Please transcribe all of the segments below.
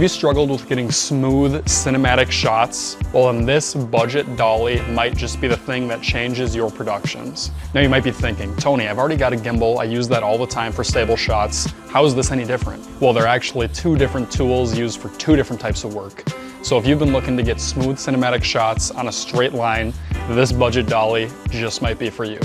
Have you struggled with getting smooth cinematic shots? Well, then this budget dolly might just be the thing that changes your productions. Now you might be thinking, Tony, I've already got a gimbal. I use that all the time for stable shots. How is this any different? Well, they're actually two different tools used for two different types of work. So if you've been looking to get smooth cinematic shots on a straight line, this budget dolly just might be for you.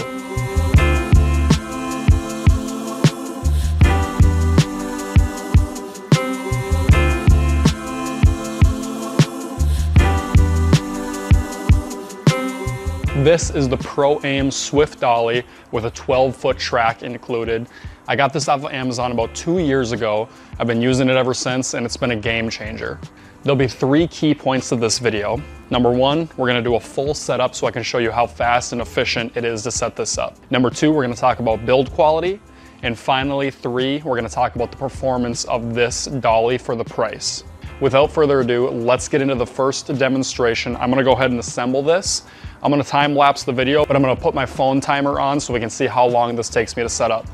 This is the PROAIM Swift Dolly with a 12-foot track included. I got this off of Amazon about 2 years ago. I've been using it ever since, and it's been a game changer. There'll be 3 key points to this video. Number 1, we're gonna do a full setup so I can show you how fast and efficient it is to set this up. Number 2, we're gonna talk about build quality. And finally, 3, we're gonna talk about the performance of this dolly for the price. Without further ado, let's get into the first demonstration. I'm gonna go ahead and assemble this. I'm gonna time lapse the video, but I'm gonna put my phone timer on so we can see how long this takes me to set up.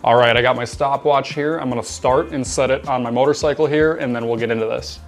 All right, I got my stopwatch here. I'm gonna start and set it on my motorcycle here, and then we'll get into this.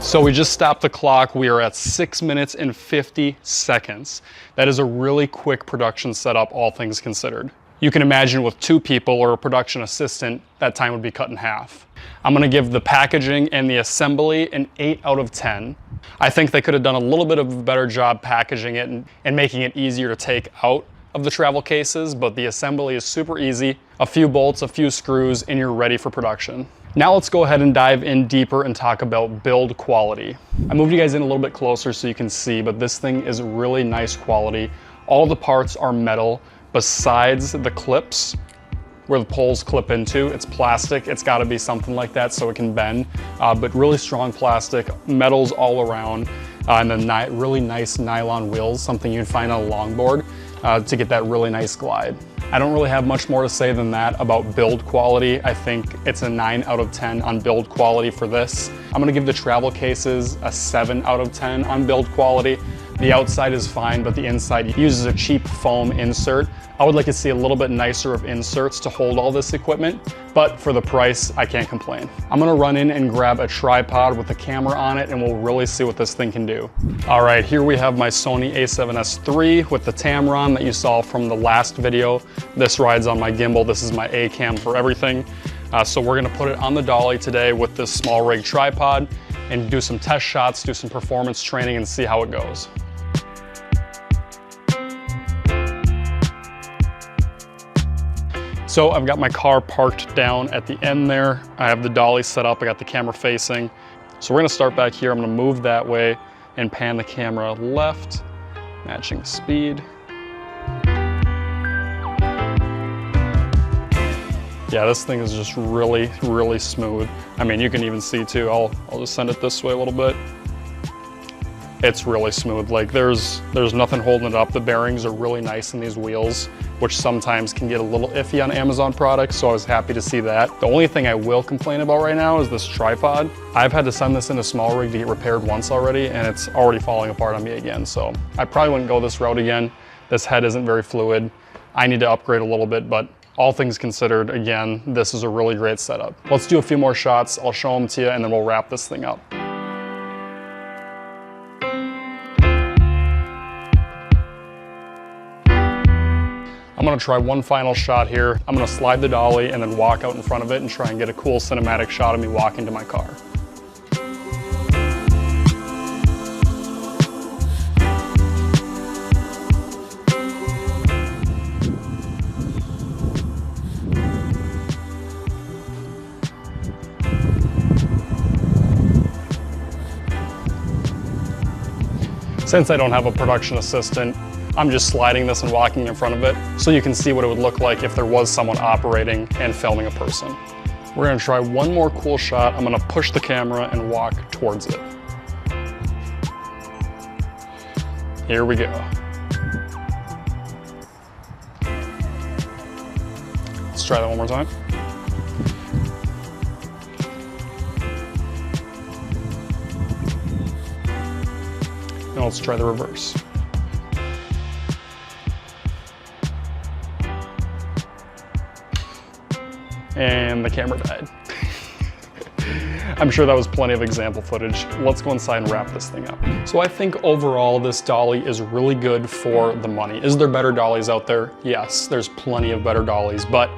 So we just stopped the clock. We are at 6 minutes and 50 seconds. That is a really quick production setup, all things considered. You can imagine with 2 people or a production assistant, that time would be cut in half. I'm gonna give the packaging and the assembly an 8 out of 10. I think they could have done a little bit of a better job packaging it and making it easier to take out of the travel cases, but the assembly is super easy. A few bolts, a few screws, and you're ready for production. Now let's go ahead and dive in deeper and talk about build quality. I moved you guys in a little bit closer so you can see, but this thing is really nice quality. All the parts are metal, besides the clips where the poles clip into. It's plastic. It's got to be something like that so it can bend, but really strong plastic, metals all around, and then really nice nylon wheels, something you'd find on a longboard to get that really nice glide. I don't really have much more to say than that about build quality. I think it's a 9 out of 10 on build quality for this. I'm gonna give the travel cases a 7 out of 10 on build quality. The outside is fine, but the inside uses a cheap foam insert. I would like to see a little bit nicer of inserts to hold all this equipment, but for the price, I can't complain. I'm gonna run in and grab a tripod with a camera on it, and we'll really see what this thing can do. All right, here we have my Sony a7S III with the Tamron that you saw from the last video. This rides on my gimbal. This is my A-cam for everything. So we're gonna put it on the dolly today with this small rig tripod and do some test shots, do some performance training, and see how it goes. So I've got my car parked down at the end there. I have the dolly set up. I got the camera facing. So we're gonna start back here. I'm gonna move that way and pan the camera left, matching speed. Yeah, this thing is just really, really smooth. I mean, you can even see too, I'll just send it this way a little bit. It's really smooth. Like there's nothing holding it up. The bearings are really nice in these wheels, which sometimes can get a little iffy on Amazon products, so I was happy to see that. The only thing I will complain about right now is this tripod. I've had to send this into small rig to get repaired once already, and it's already falling apart on me again, so I probably wouldn't go this route again. This head isn't very fluid. I need to upgrade a little bit, but all things considered, again, this is a really great setup. Let's do a few more shots. I'll show them to you, and then we'll wrap this thing up. I'm gonna try one final shot here. I'm gonna slide the dolly and then walk out in front of it and try and get a cool cinematic shot of me walking to my car. Since I don't have a production assistant, I'm just sliding this and walking in front of it so you can see what it would look like if there was someone operating and filming a person. We're gonna try one more cool shot. I'm gonna push the camera and walk towards it. Here we go. Let's try that one more time. Now let's try the reverse. And the camera died. I'm sure that was plenty of example footage. Let's go inside and wrap this thing up. So I think overall this dolly is really good for the money. Is there better dollies out there? Yes, there's plenty of better dollies, but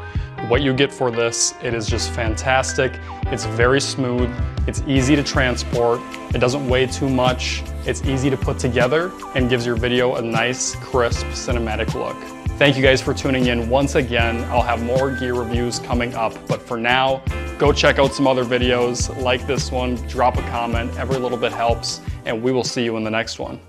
what you get for this, it is just fantastic. It's very smooth, it's easy to transport, it doesn't weigh too much, it's easy to put together, and gives your video a nice, crisp, cinematic look. Thank you guys for tuning in once again. I'll have more gear reviews coming up, but for now, go check out some other videos like this one, drop a comment, every little bit helps, and we will see you in the next one.